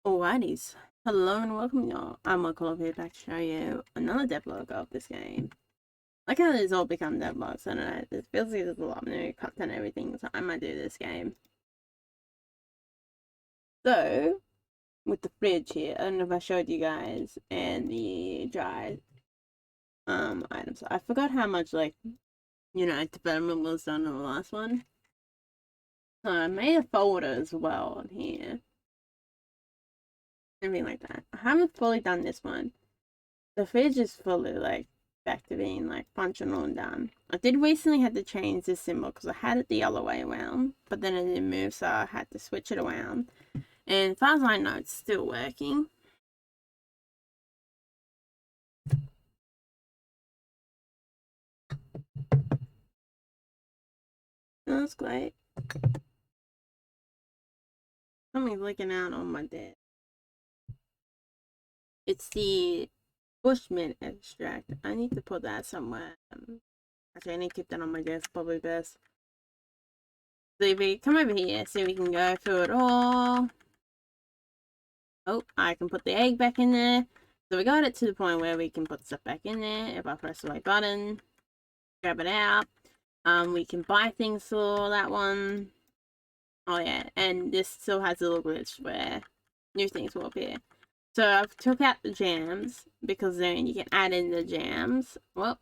Alrighties. Hello and welcome y'all. I'm Michael here back to show you another devlog of this game. Like how it's all become devlogs, I don't know, it feels like there's a lot of new content and everything, so I might do this game. So, with the fridge here, I don't know if I showed you guys, and the dry items. I forgot how much, like, development was done on the last one. So I made a folder as well on here. Everything like that. I haven't fully done this one. The fridge is fully like back to being like functional and done. I did recently had to change this symbol because I had it the other way around, but then it didn't move, so I had to switch it around. And as far as I know, it's still working. That's great. Something's leaking out on my desk. It's the Bushman extract. I need to put that somewhere. Actually, I need to keep that on my desk, probably best. So if we come over here, see if we can go through it all. Oh, I can put the egg back in there. So we got it to the point where we can put stuff back in there. If I press the right button, grab it out. We can buy things for that one. Oh yeah, and this still has a little glitch where new things will appear. So I've took out the jams because then you can add in the jams. Well,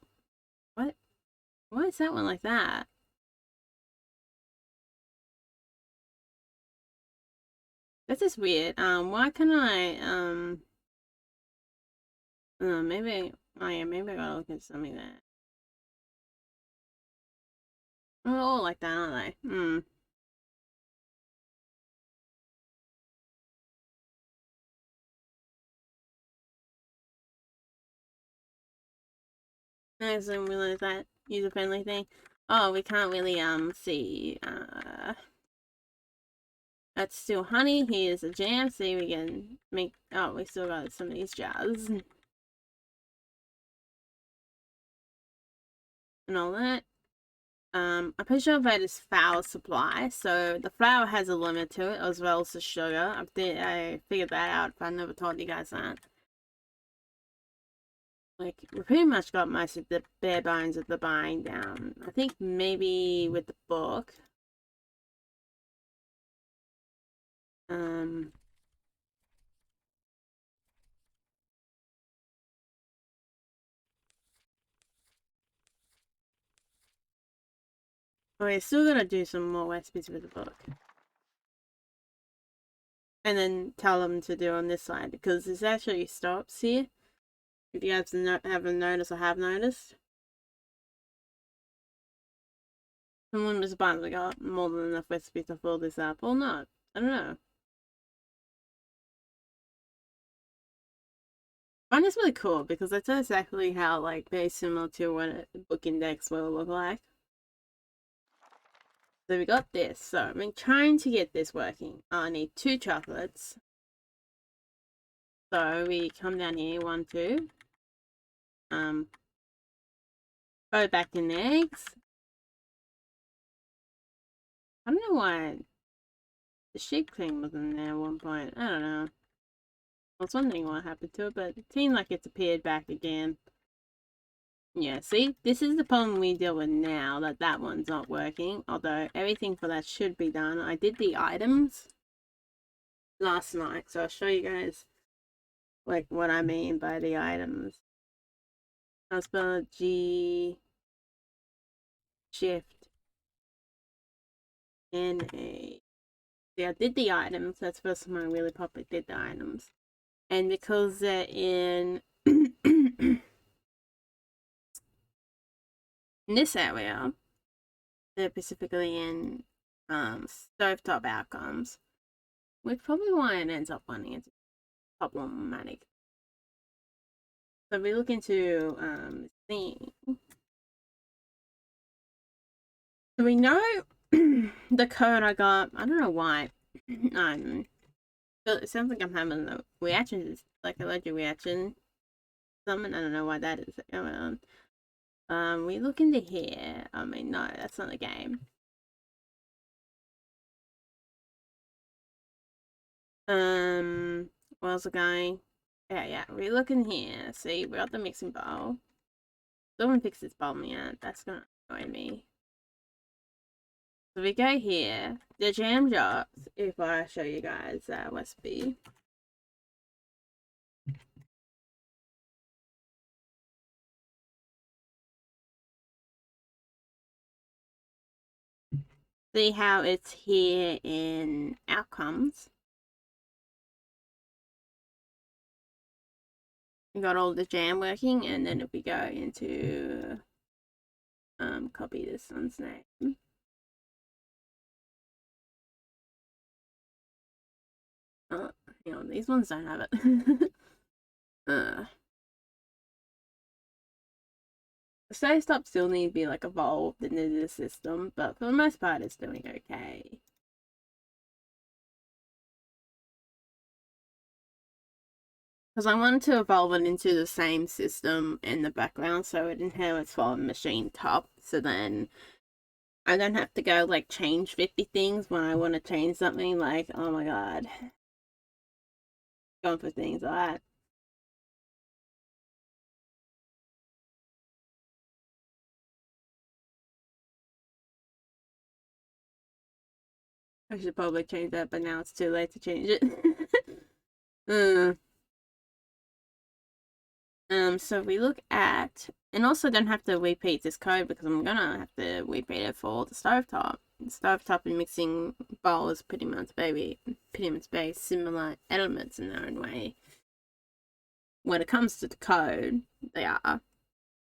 what? Why is that one like that? This is weird. Why can I, maybe, oh yeah, maybe I gotta look at something there. Oh, all like that, aren't they? I didn't realize that user-friendly thing. Oh, we can't really, see, that's still honey. Here's a jam. See, we can make, oh, we still got some of these jars. And all that. I'm pretty sure that is flour supply, so the flour has a limit to it, as well as the sugar. I figured that out, but I never told you guys that. Like, we pretty much got most of the bare bones of the buying down. I think maybe with the book. Um, we're still gonna do some more recipes with the book. And then tell them to do on this side, because this actually stops here. If you guys haven't noticed or have noticed. Someone was about to got more than enough recipes to fill this up, or not. I don't know. I find this really cool because that's exactly how, like, very similar to what a book index will look like. So we got this. So I've been trying to get this working. I need 2 chocolates. So we come down here, 1, 2. Go back in the eggs. I don't know why the sheep cream was in there at one point. I don't know. I was wondering what happened to it, but it seemed like it's appeared back again. Yeah, see? This is the problem we deal with now, that one's not working. Although, everything for that should be done. I did the items last night, so I'll show you guys, like, what I mean by the items. I'll spell G... Shift... N-A... See, I did the items. That's the first time I really properly did the items. And because they're in... in this area, they're specifically in stovetop outcomes, which probably why it ends up finding it's problematic. So we look into theme. So we know the code I got. I don't know why. It sounds like I'm having a reaction. It's like a allergic reaction. Something, I don't know why that is going on. We look into here. I mean, no, that's not the game. Where's it going? Yeah, we look in here. See, we got the mixing bowl. Someone fix this bowl yet. That's gonna annoy me. So we go here. The jam jars, if I show you guys that recipe. See how it's here in outcomes. We got all the jam working, and then if we go into copy this one's name. Oh, hang on, these ones don't have it. So stop still need to be like evolved into the system, but for the most part it's doing okay. Because I wanted to evolve it into the same system in the background so it inherits from machine top, so then I don't have to go like change 50 things when I want to change something, like, oh my god. Going for things like that. I should probably change that, but now it's too late to change it. So we look at, and also don't have to repeat this code because I'm gonna have to repeat it for the stovetop. The stovetop and mixing bowl is pretty much very similar elements in their own way. When it comes to the code, they are.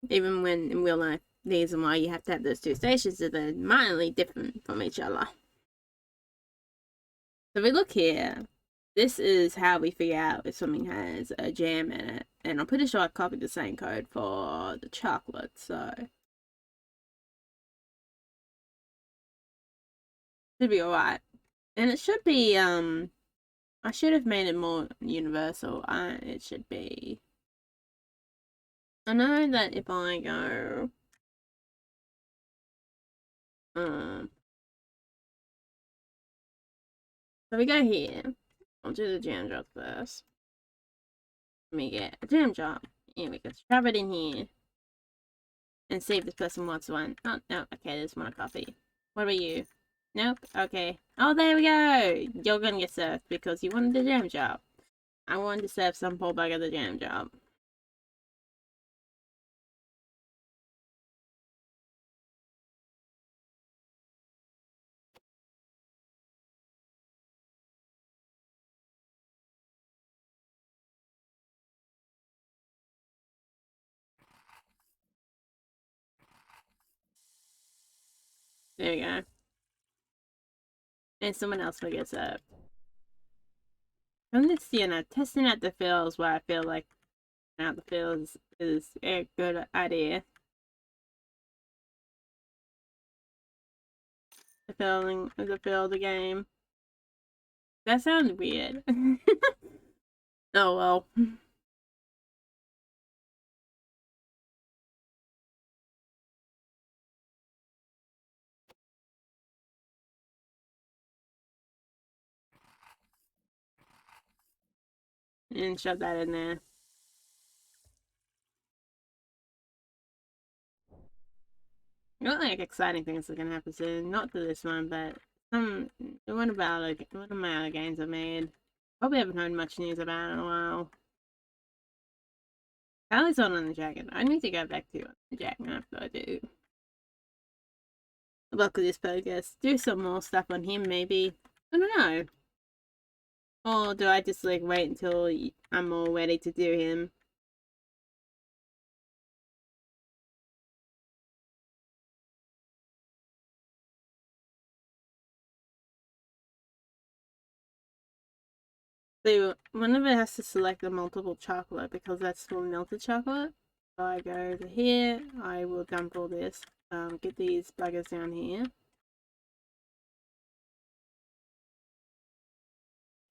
Even when in real life, the reason why you have to have those two stations is they're mildly different from each other. So we look here. This is how we figure out if something has a jam in it. And I'm pretty sure I copied the same code for the chocolate, so should be alright. And it should be, I should have made it more universal. It should be. I know that if I go, so we go here. I'll do the jam job first. Let me get a jam job. And we can shove it in here. And see if this person wants one. Oh, no, okay, there's one coffee. What about you? Nope, okay. Oh, there we go! You're gonna get served because you wanted the jam job. I wanted to serve some poor bugger the jam job. There we go. And someone else will get served. I'm just, testing out the fills where I feel like out the fills is a good idea. The fill of the game. That sounds weird. Oh well. And shove that in there. Not like exciting things are gonna happen soon. Not to this one, but one of my other games I made. Probably haven't heard much news about it in a while. Sally's on the jacket. I need to go back to the jacket after I do. Luck with this podcast. Do some more stuff on him, maybe. I don't know. Or do I just like wait until I'm all ready to do him? So one of it has to select the multiple chocolate because that's for melted chocolate. So I go to here. I will dump all this. Get these buggers down here.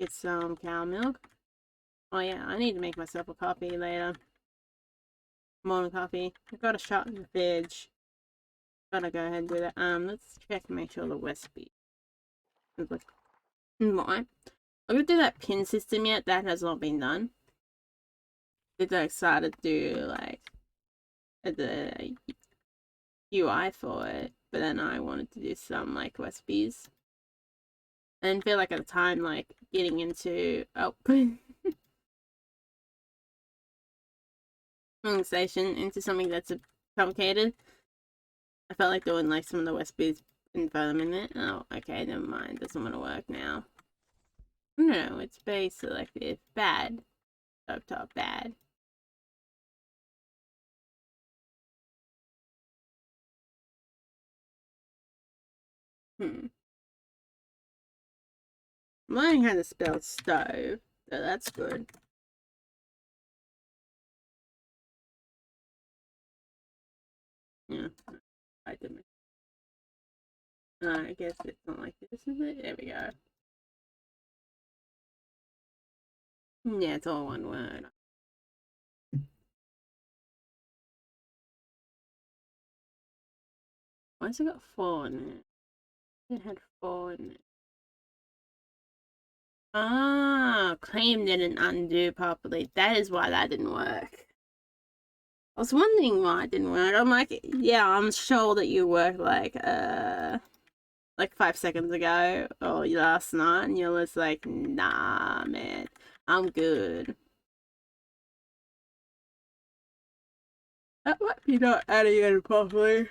Get some cow milk. Oh yeah, I need to make myself a coffee later. Morning coffee. I've got a shot in the fridge. Gotta go ahead and do that. Let's check and make sure the recipe is like right. I'm gonna do that pin system yet. That has not been done. Did I started to do like the UI for it, but then I wanted to do some like recipes. And feel like at the time, like getting into station into something that's complicated. I felt like doing like some of the recipes in a minute. Oh, okay, never mind. Doesn't want to work now. No, it's very selective. Bad. Top bad. I'm learning how to spell stove, so that's good. Yeah, I did. I guess it's not like this, is it? There we go. Yeah, it's all one word. Why's it got 4 in it? It had 4 in it. Ah, claim didn't undo properly. That is why that didn't work. I was wondering why it didn't work. I'm like, yeah, I'm sure that you worked like 5 seconds ago or last night, and you're just like, nah, man, I'm good. That might be not adding it properly.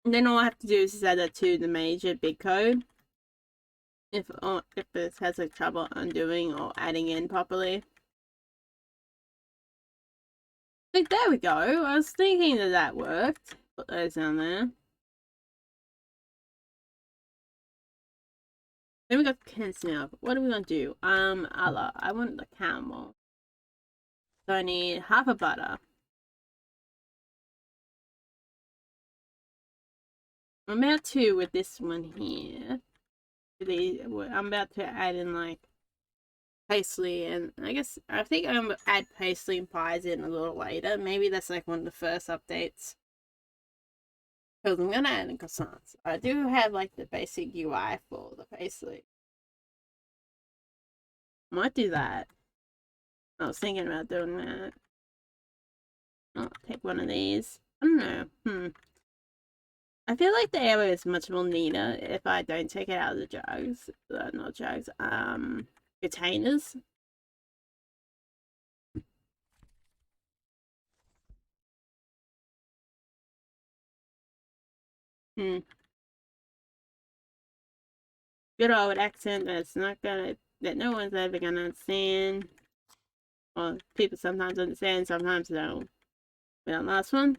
And then all I have to do is add that to the major big code. If it has like trouble undoing or adding in properly. Like, there we go. I was thinking that worked. Put those down there. Then we got condensed milk. What are we gonna do? Allah. I want the caramel. So I need half a butter. I'm about to with this one here. I'm about to add in like pastry, and I think I'm gonna add pastry and pies in a little later. Maybe that's like one of the first updates. Because I'm gonna add in croissants. I do have like the basic UI for the pastry. Might do that. I was thinking about doing that. I'll take one of these. I don't know. I feel like the area is much more neater if I don't take it out of the jugs. Not jugs. Containers. Good old accent that no one's ever gonna understand. Well, people sometimes understand, sometimes don't. Well, last one.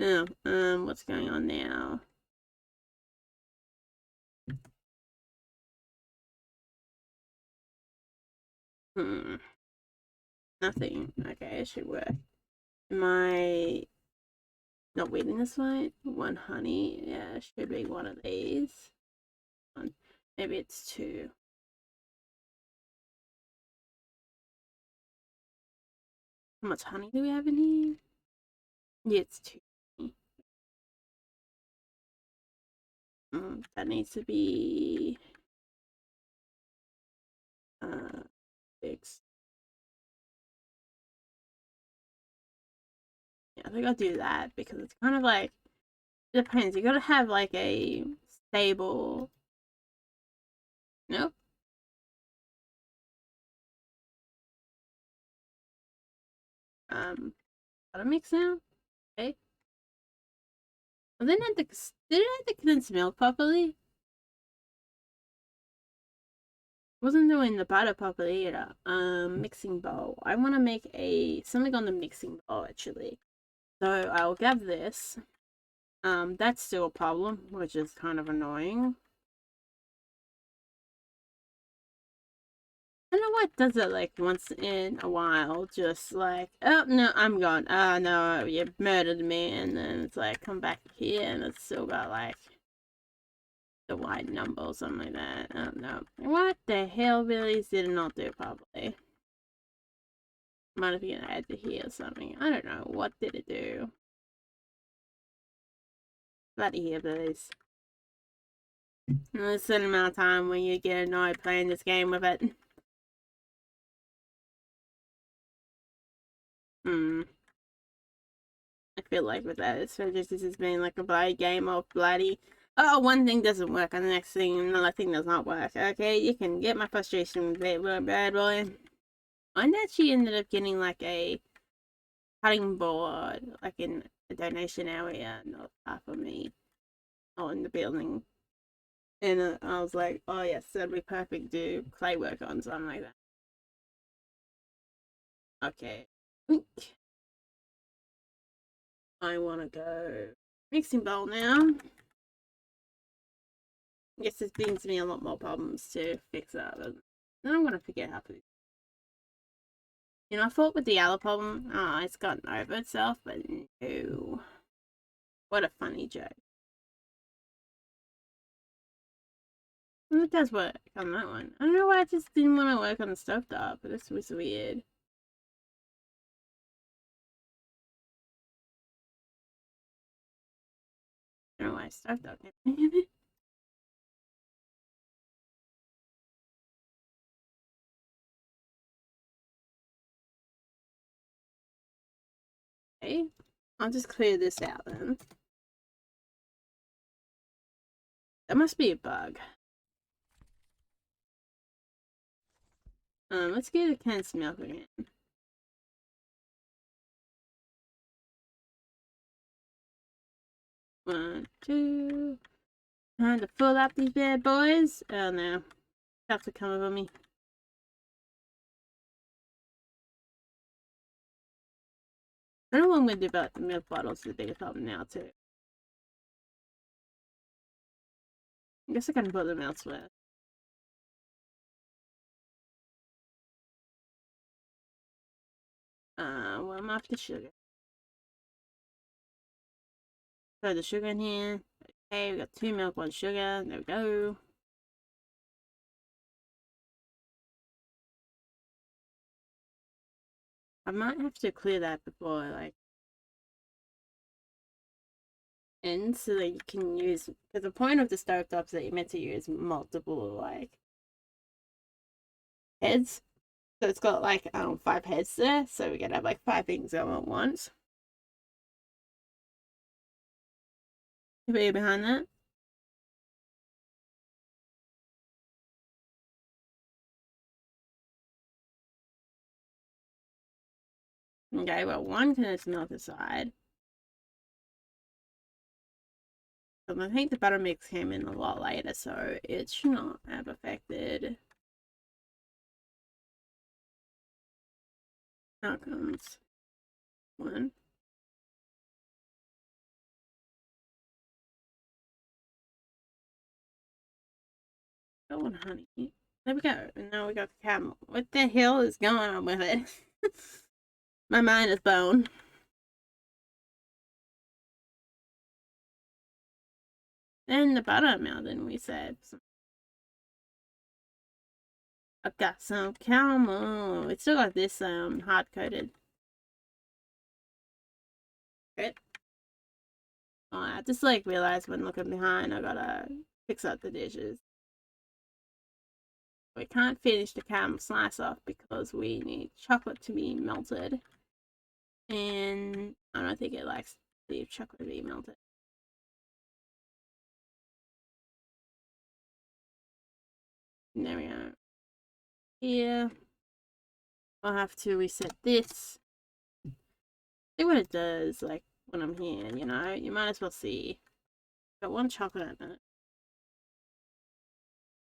Oh, what's going on now? Nothing. Okay, it should work. Am I not reading this right? One honey. Yeah, it should be one of these. Maybe it's 2. How much honey do we have in here? Yeah, it's 2. That needs to be 6. Yeah, I think I'll do that because it's kind of like, it depends. You gotta have like a stable. Nope. Butter mix now. Okay. Well, did it have the condensed milk properly? Wasn't doing the butter properly either. Mixing bowl. I want to make something on the mixing bowl actually. So I'll grab this. That's still a problem, which is kind of annoying. I don't know what does it like once in a while, just like, oh no, I'm gone. Oh no, you murdered me, and then it's like, come back here, and it's still got like the wide number or something like that. I don't know. What the hell, Billy's did not do properly. Might have been add to here or something. I don't know. What did it do? bloody hillbillies. There's a certain amount of time when you get annoyed playing this game with it. I feel like with that, it's just this has been like a bloody game of bloody. Oh, one thing doesn't work, and the next thing, another thing does not work. Okay, you can get my frustration with it, bad boy. I actually ended up getting like a cutting board, like in a donation area, not half of me, in the building. And I was like, oh yes, that'd be perfect to do clay work on, something like that. Okay. I want to go mixing bowl now. Yes, this brings me a lot more problems to fix up. And then I'm going to forget how to. You know, I thought with the other problem, it's gotten over itself, but no. What a funny joke. Well, it does work on that one. I don't know why I just didn't want to work on the stovetop, but this was weird. I don't know why stovetop came. Okay, I'll just clear this out then. That must be a bug. Let's get a condensed milk again. One, two. Time to fill up these bad boys. Oh no. Have to come over me. I don't know what I'm going to do about the milk bottles, the biggest problem now too. I guess I can put them elsewhere. Well, I'm off the sugar. Throw the sugar in here. Okay, we got 2 milk, 1 sugar. There we go. I might have to clear that before like ends so that you can use, because the point of the stovetops is that you're meant to use multiple like heads. So it's got like 5 heads there, so we can have like 5 things going at once. Are you behind that? Okay, well, one condensed milk aside. I think the butter mix came in a lot later, so it should not have affected outcomes. 1. Oh, and honey. There we go. And now we got the camel. What the hell is going on with it? My mind is blown. And the buttermilk, didn't we say? I've got some caramel. It's still got this hard coated. Good. Oh, I just like realized when looking behind, I gotta fix up the dishes. We can't finish the caramel slice off because we need chocolate to be melted. And I don't think it likes the chocolate to be melted. And there we go. Here. I'll have to reset this. See what it does, like, when I'm here, you know? You might as well see. Got 1 chocolate in it.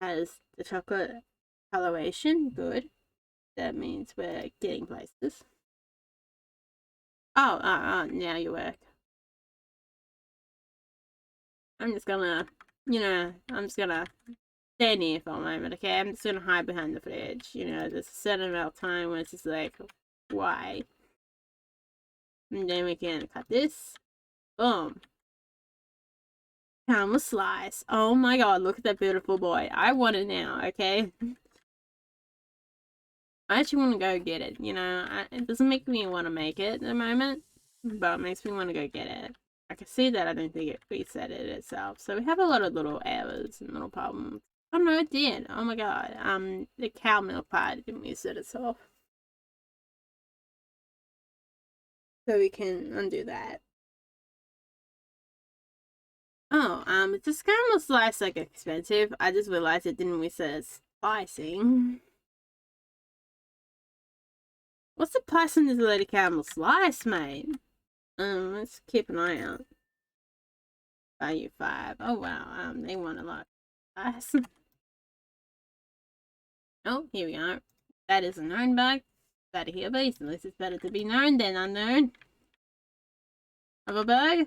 Has the chocolate coloration. Good. That means we're getting places. Oh, now you work. I'm just gonna, I'm just gonna stand here for a moment, okay? I'm just gonna hide behind the fridge. You know, there's a certain amount of time when it's just like, why? And then we can cut this. Boom. Caramel slice. Oh my god, look at that beautiful boy. I want it now, okay? I actually want to go get it, you know? It doesn't make me want to make it at the moment, but it makes me want to go get it. I can see that I don't think it reset it itself. So we have a lot of little errors and little problems. Oh no, it did. Oh my god. The cow milk part didn't reset itself. So we can undo that. Oh, does caramel slice like expensive? I just realized it didn't reset slicing. What's the price on this lady caramel slice, mate? Let's keep an eye out. Value 5. Oh wow, they want a lot of slice. Oh, here we are. That is a known bug. Better here, please. At least it's better to be known than unknown. Of a bug.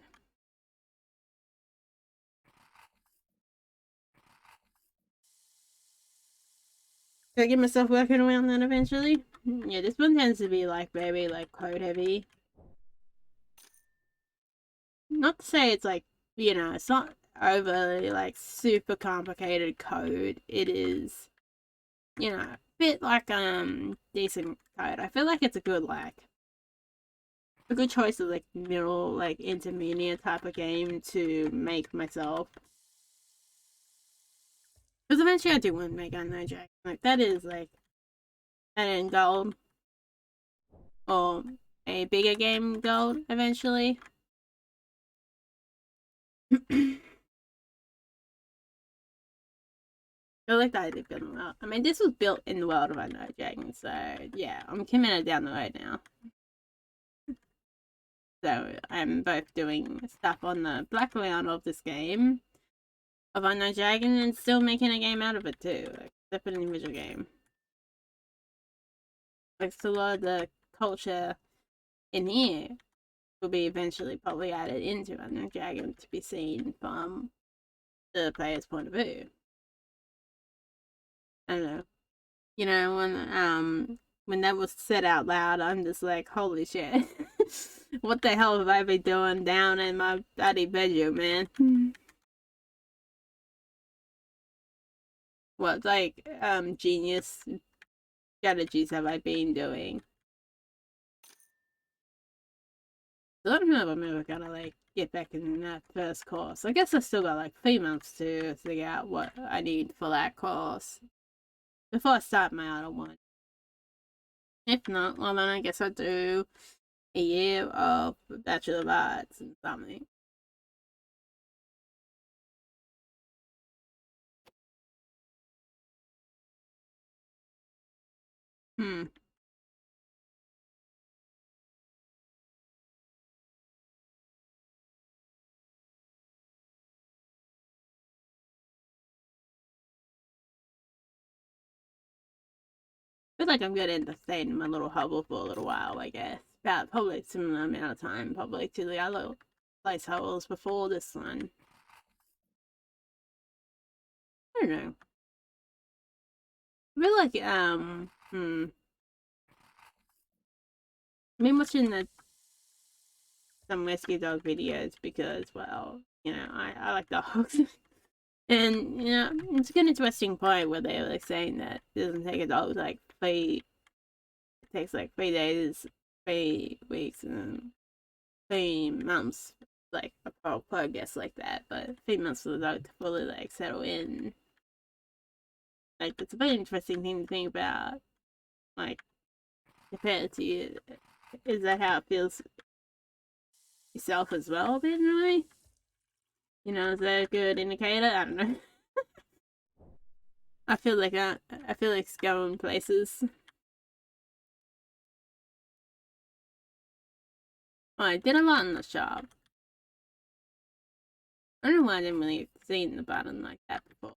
Can I get myself working around that eventually? Yeah, this one tends to be like very like code heavy. Not to say it's like, you know, it's not overly like super complicated code. It is, you know, a bit like decent code. I feel like it's a good choice of like middle, like intermediate type of game to make myself. Because eventually I do want to make Unknown Jack. Like that is like an end goal. Or a bigger game goal eventually. I like the idea of building the world. I mean, this was built in the world of Unknown Dragon, so yeah, I'm committed down the road now. So I'm both doing stuff on the black round of this game of Unknown Dragon and still making a game out of it too, like except an individual game. Like so a lot of the culture in here will be eventually probably added into Unknown Dragon to be seen from the player's point of view. I don't know. You know, when that was said out loud, I'm just like, holy shit. What the hell have I been doing down in my bloody bedroom, man? What like genius strategies have I been doing? I don't know if I'm ever gonna like get back in that first course. I guess I still got like 3 months to figure out what I need for that course before I start my other one. If not, well then I guess I'll do a year of Bachelor of Arts and something. Hmm. I feel like I'm gonna end up staying in my little hovel for a little while, I guess. About probably a similar amount of time, probably to the other place hovels before this one. I don't know. I feel like I've been watching some rescue dog videos because, well, you know, I like dogs. And, you know, it's an interesting point where they're like saying that it doesn't take a dog like it takes like 3 days, 3 weeks, and 3 months, like a progress like that. But 3 months for the dog to fully like settle in, like it's a very interesting thing to think about. Like, compared to you, is that how it feels yourself as well? Then, really, you know, is that a good indicator? I don't know. I feel like it's going places. Oh, I did a lot in the shop. I don't know why I didn't really see the button like that before.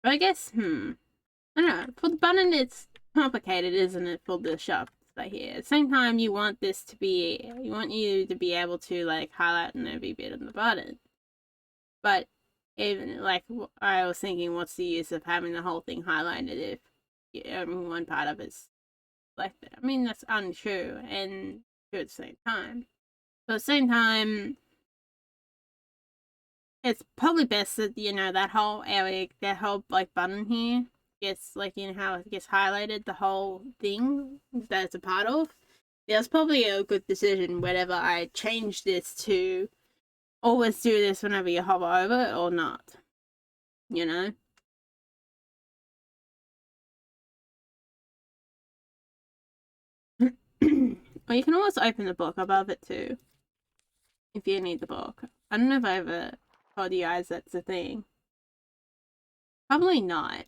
But I guess, I don't know. For the button, it's complicated, isn't it, for the shop right here. At the same time, you want you to be able to, like, highlight and every bit of the button. But even, like, I was thinking, what's the use of having the whole thing highlighted if one part of it's like that? I mean, that's untrue and true at the same time. But at the same time, it's probably best that, you know, that whole area, that whole, like, button here gets, like, you know how it gets highlighted, the whole thing that it's a part of. Yeah, it's probably a good decision whether I change this to always do this whenever you hover over it or not. You know? Or you can always open the book above it too, if you need the book. I don't know if I ever told you guys that's a thing. Probably not.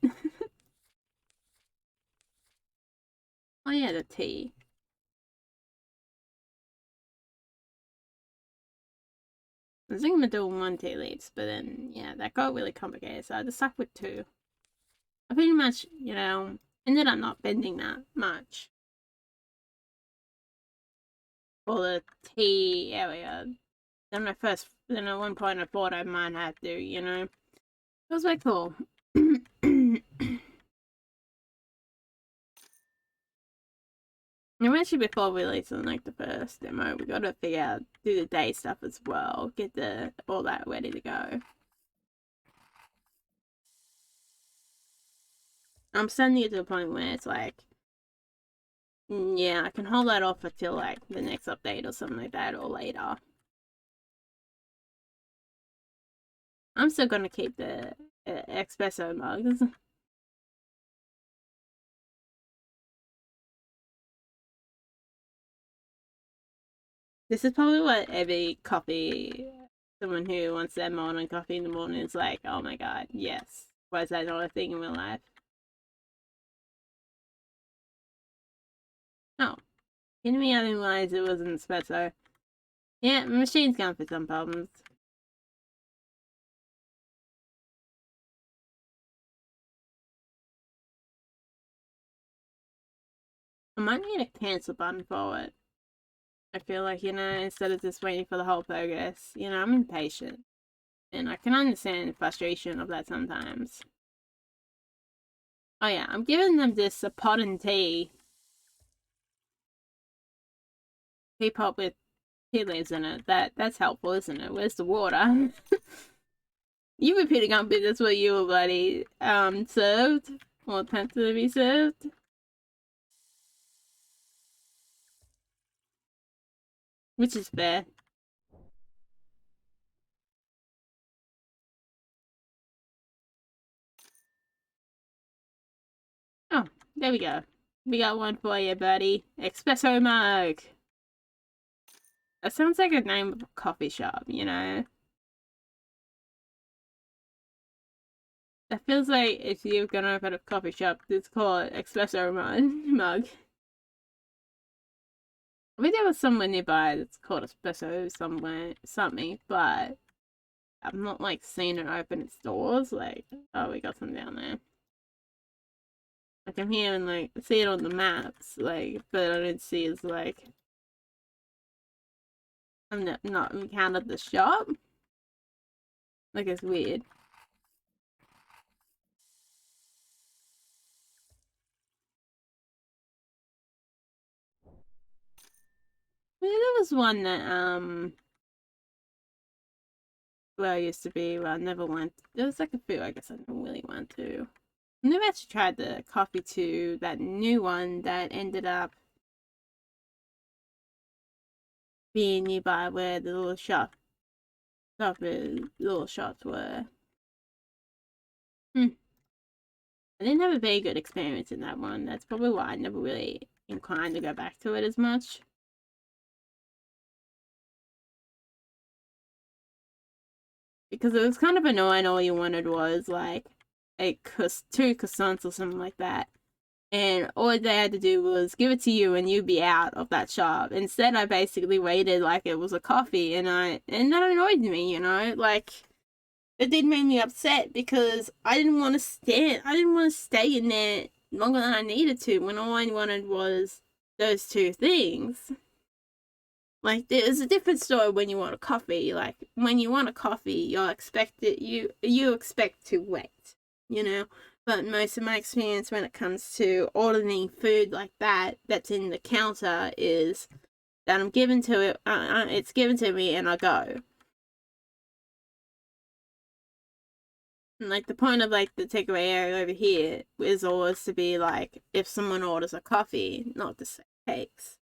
Oh yeah, the tea. I was thinking of doing 1 tea leaves, but then, yeah, that got really complicated, so I just stuck with 2. I pretty much, you know, ended up not bending that much for the tea area. Then at one point I thought I might have to, you know. It was very cool. Eventually, before releasing like the first demo, we gotta figure out, do the day stuff as well, get all that ready to go. I'm sending it to a point where it's like, yeah, I can hold that off until like the next update or something like that, or later. I'm still gonna keep the espresso mugs. This is probably what every someone who wants their morning coffee in the morning is like, oh my god, yes. Why is that not a thing in real life? Oh, kidding me? I didn't realize it was an espresso. Yeah, the machine's gone for some problems. I might need a cancel button for it. I feel like, you know, instead of just waiting for the whole progress, you know, I'm impatient. And I can understand the frustration of that sometimes. Oh yeah, I'm giving them this a pot and tea. Teapot with tea leaves in it. That's helpful, isn't it? Where's the water? You repeating up bit, that's what you were bloody served. Or attempted to be served. Which is fair. Oh, there we go. We got one for you, buddy. Espresso mug. That sounds like a name of a coffee shop, you know? That feels like if you're gonna open a coffee shop, it's called Espresso mug. I mean, there was somewhere nearby that's called Espresso something, but I've not, like, seen it open its doors. Like, oh, we got some down there. Like, I'm here and, like, see it on the maps, like, but I don't see it's, like, I'm not encountered the shop. Like, it's weird. I mean, there was one that, where I used to be, where I never went. There was, like, a few I guess I never really went to. I never actually tried the coffee to that new one that ended up being nearby where the little shops were. I didn't have a very good experience in that one. That's probably why I never really inclined to go back to it as much. Because it was kind of annoying. All you wanted was like two croissants or something like that. And all they had to do was give it to you and you'd be out of that shop. Instead, I basically waited like it was a coffee, and that annoyed me, you know? Like, it did make me upset because I didn't want to stay in there longer than I needed to when all I wanted was those two things. Like, there's a different story when you want a coffee. Like, when you want a coffee, you expect to wait, you know? But most of my experience when it comes to ordering food like that, that's in the counter, is that I'm given to it, it's given to me and I go. And, like, the point of, like, the takeaway area over here is always to be, like, if someone orders a coffee, not to say cakes.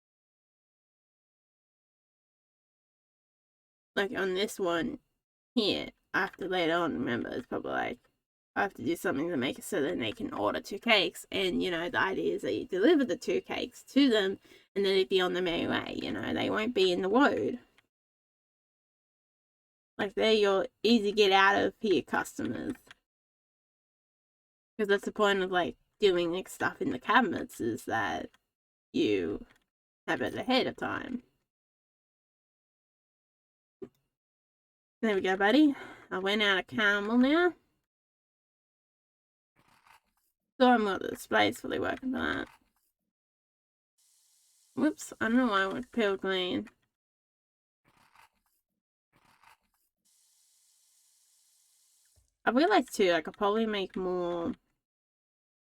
Like, on this one here, I have to later on remember, it's probably, like, I have to do something to make it so that they can order 2 cakes. And, you know, the idea is that you deliver the 2 cakes to them and then it'd be on the merry way, you know. They won't be in the road. Like, they're your easy get out of here customers. Because that's the point of, like, doing like, stuff in the cabinets is that you have it ahead of time. There we go, buddy. I went out of caramel now. So I'm not the display's fully working for that. Whoops, I don't know why I went pale green. I realized too, I could probably make more.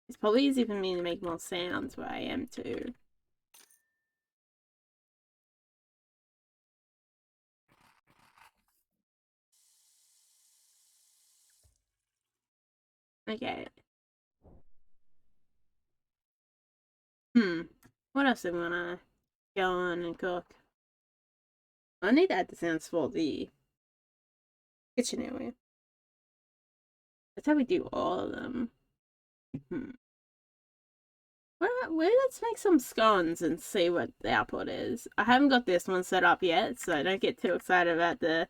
It's probably easy for me to make more sounds where I am too. Okay. What else do we wanna go on and cook? I need to add the sounds for the kitchen area. That's how we do all of them. Well, let's make some scones and see what the output is. I haven't got this one set up yet, so don't get too excited about the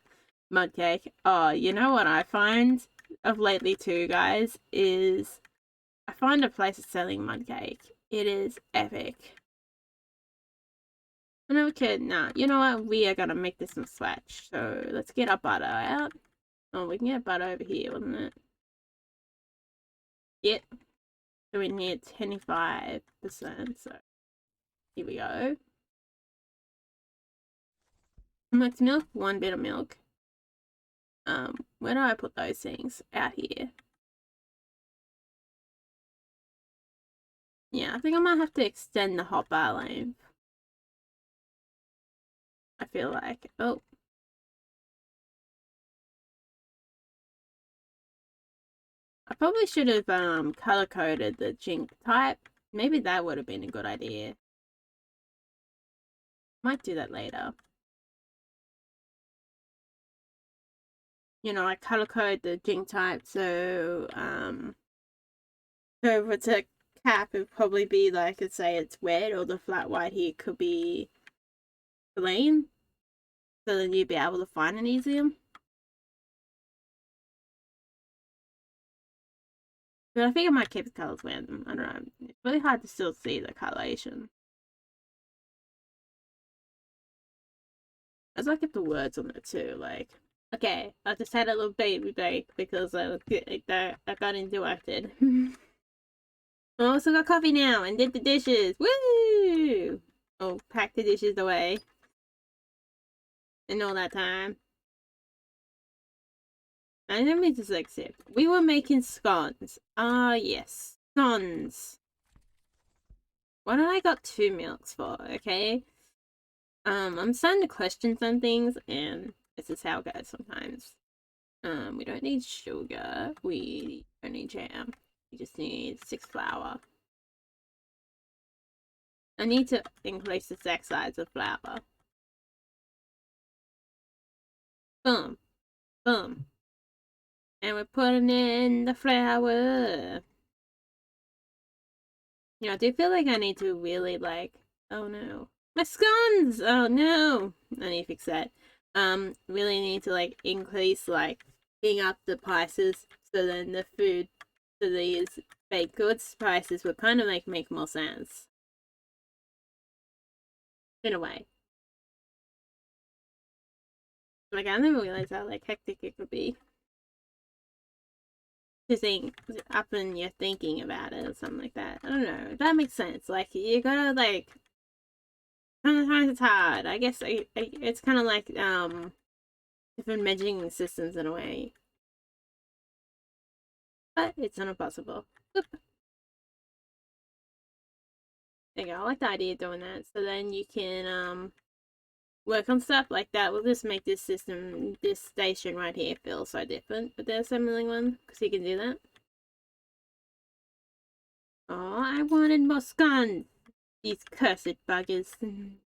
mud cake. Oh, you know what I find of lately too, guys, is I find a place that's selling mud cake. It is epic. I never could. Nah, you know what? We are gonna make this from scratch. So let's get our butter out. Oh, we can get butter over here, wasn't it? Yep. So we need 25%. So here we go. How much milk? 1 bit of milk. Where do I put those things? Out here. Yeah, I think I might have to extend the hot bar length. I feel like. Oh. I probably should have color coded the jink type. Maybe that would have been a good idea. Might do that later. You know, I color code the jink type, so if it's a cap, it'd probably be like, let's say it's red, or the flat white here could be green. So then you'd be able to find it easier. But I think I might keep the colors random. I don't know. It's really hard to still see the coloration. As I kept the words on it too, like. Okay, I just had a little baby break because I got interrupted. I also got coffee now and did the dishes. Woo! Oh, packed the dishes away. And all that time. I didn't mean to accept. We were making scones. Ah, yes. Scones. What have I got 2 milks for, okay? I'm starting to question some things, and this is how it goes sometimes. We don't need sugar. We don't need jam. We just need 6 flour. I need to increase the stack size of flour. Boom. Boom. And we're putting in the flour. You know, I do feel like I need to really, like, oh no. My scones! Oh no! I need to fix that. Really need to, like, increase, like, bring up the prices so then the food for these baked goods prices would kind of, like, make more sense. In a way. Like, I never realized how, like, hectic it could be. To think up and you're thinking about it or something like that. I don't know. That makes sense. Like, you gotta, like, sometimes it's hard. I guess it's kind of like different measuring systems in a way, but it's not impossible. Oop. There you go. I like the idea of doing that. So then you can work on stuff like that will just make this system, this station right here, feel so different with the assembling one, because you can do that. Oh, I wanted more guns. These cursed buggers.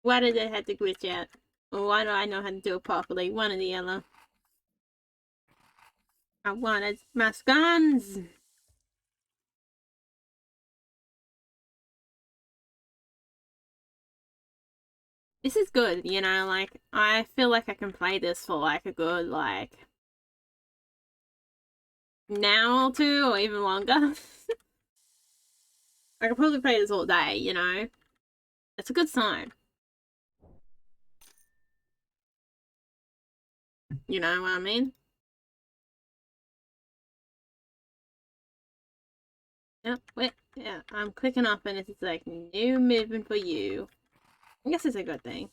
Why did they have to glitch out? Or why do I know how to do it properly? One or the other. I wanted my guns. This is good, you know, like, I feel like I can play this for like a good, like, an hour or two, or even longer. I could probably play this all day, you know? It's a good sign. You know what I mean? Yep, wait, yeah, I'm clicking off and it's like, new movement for you. I guess it's a good thing.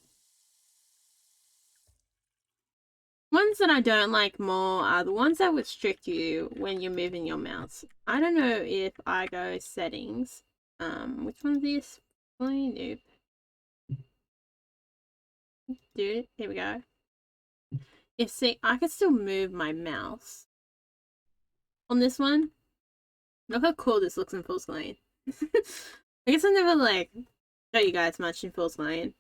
Ones that I don't like more are the ones that restrict you when you're moving your mouse. I don't know if I go settings. Which one is this? Nope. Dude, here we go. You see, I can still move my mouse on this one. Look how cool this looks in full screen. I guess I never like show you guys much in full screen.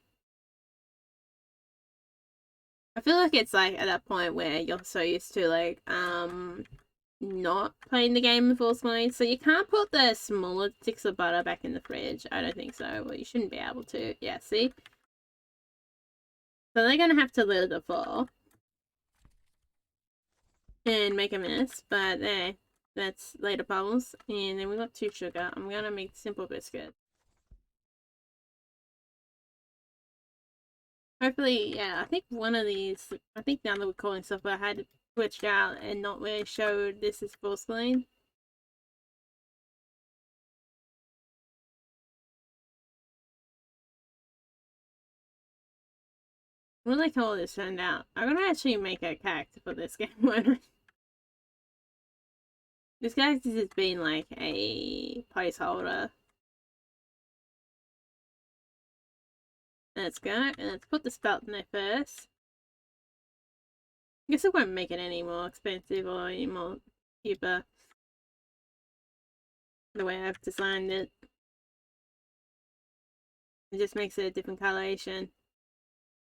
I feel like it's like at that point where you're so used to like not playing the game in full screen, so you can't put the smaller sticks of butter back in the fridge. I don't think so. Well, you shouldn't be able to. Yeah, see? So they're gonna have to let it fall and make a mess, but there, that's later bubbles. And then we got 2 sugar. I'm gonna make simple biscuit. Hopefully, yeah, I think one of these, I think now that we're calling stuff, I had switched out and not really showed this is full screen. I like how all this turned out. I'm gonna actually make a character for this game, won't I? This character has been like a placeholder. Let's go, and let's put the spelt in there first. I guess it won't make it any more expensive or any more cheaper. The way I've designed it. It just makes it a different coloration.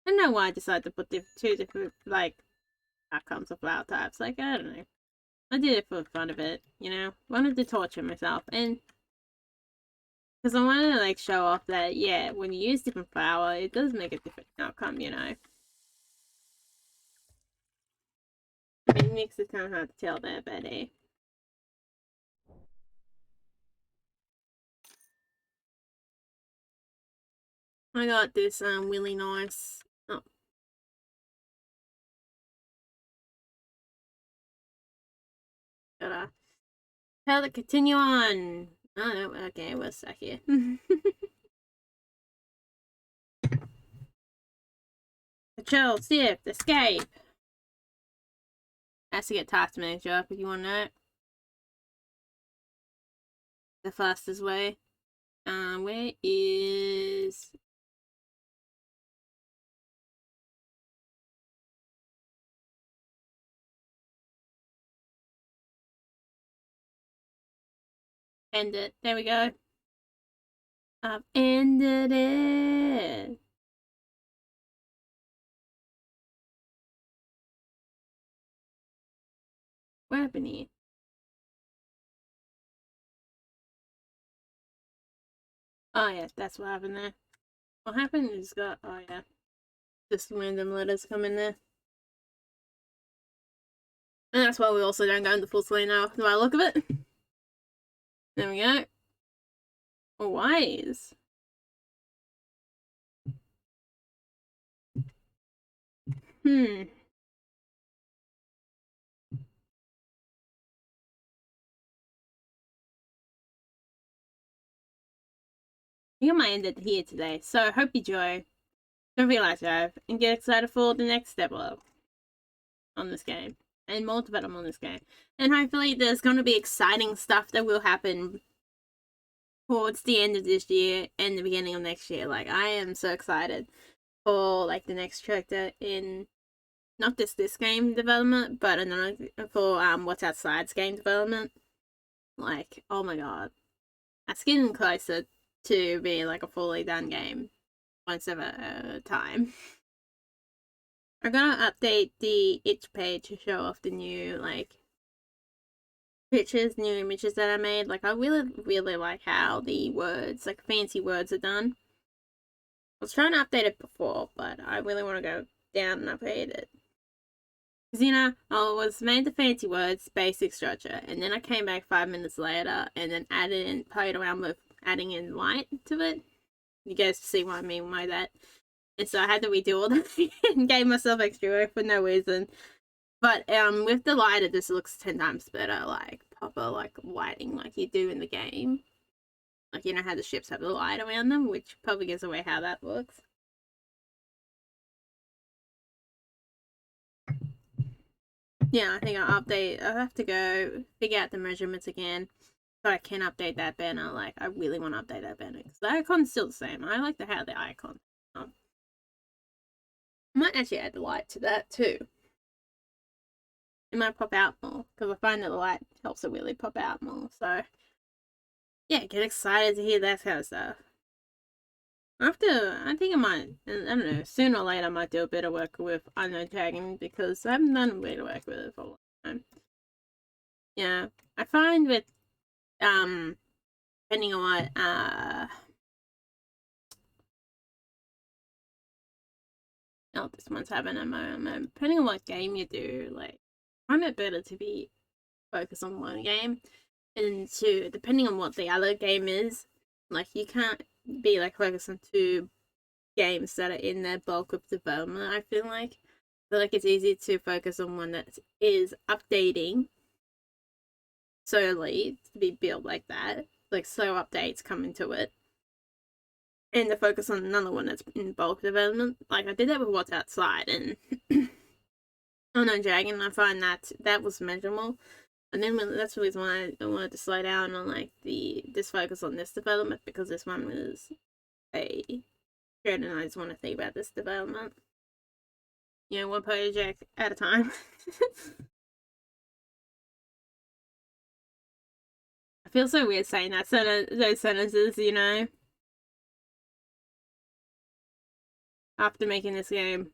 I don't know why I decided to put 2 different, like, outcomes of flower types. Like, I don't know. I did it for the fun of it, you know? Wanted to torture myself, and because I wanted to, like, show off that, yeah, when you use different flour, it does make a different outcome, you know? I mean, mix is kind of hard to tell there, but I got this, really nice, oh, gotta tell it continue on. Oh, no, okay, we're stuck here. Control, shift, escape. Has to get task manager up if you want to know. The fastest way. Where is... End it. There we go. I've ended it. What happened here? Oh yeah, that's what happened there. What happened is got, oh yeah, just random letters come in there. And that's why we also don't go into full screen now, do I look of it? There we go. Wise. Hmm. I think I might end it here today. So hope you enjoy. Don't forget to like, subscribe, and get excited for the next Devlog on this game. And more to bet on this game. And hopefully there's going to be exciting stuff that will happen towards the end of this year and the beginning of next year. Like, I am so excited. for like the next chapter in not just this game development, but another for What's Outside's game development. Like, oh my god, that's getting closer to being like a fully done game once of a time. I'm gonna update the itch page to show off the new like pictures, new images that I made. Like, I really like how the words, like fancy words, are done. I was trying to update it before, but I really want to go down and update it. Because, you know, I was made the fancy words, basic structure, and then I came back 5 minutes later and then played around with adding in light to it. You guys see what I mean by that. And so I had to redo all that and gave myself extra work for no reason. But with the light, it just looks 10 times better, like proper like lighting like you do in the game. Like, you know how the ships have the light around them, which probably gives away how that looks. Yeah, I think I'll have to go figure out the measurements again so I can update that banner. Like, I really want to update that banner because the icon's still the same. I like how the icon. I might actually add the light to that too. It might pop out more because I find that the light helps it really pop out more. So, yeah, get excited to hear that kind of stuff. I think I might, I don't know, sooner or later I might do a bit of work with Unknown Dragon because I haven't done a bit of work with it for a long time. Yeah, I find with, depending on what, oh, this one's having a moment. Depending on what game you do, like, I find it better to be focused on one game and two, depending on what the other game is, like, you can't be, like, focused on two games that are in their bulk of development. I feel like it's easy to focus on one that is updating slowly to be built like that, like slow updates come into it, and to focus on another one that's in bulk development. Like, I did that with What's Outside and Oh No Dragon. I find that was measurable, and then that's the reason why I wanted to slow down on like this focus on this development, because this one was a and I just want to think about this development. You know, one project at a time. I feel so weird saying those sentences, you know, after making this game.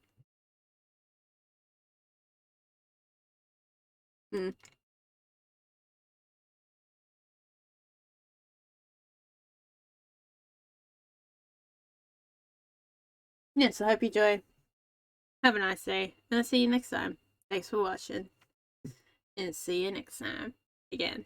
Hmm. Yes, I hope you enjoy. Have a nice day, and I'll see you next time. Thanks for watching, and see you next time again.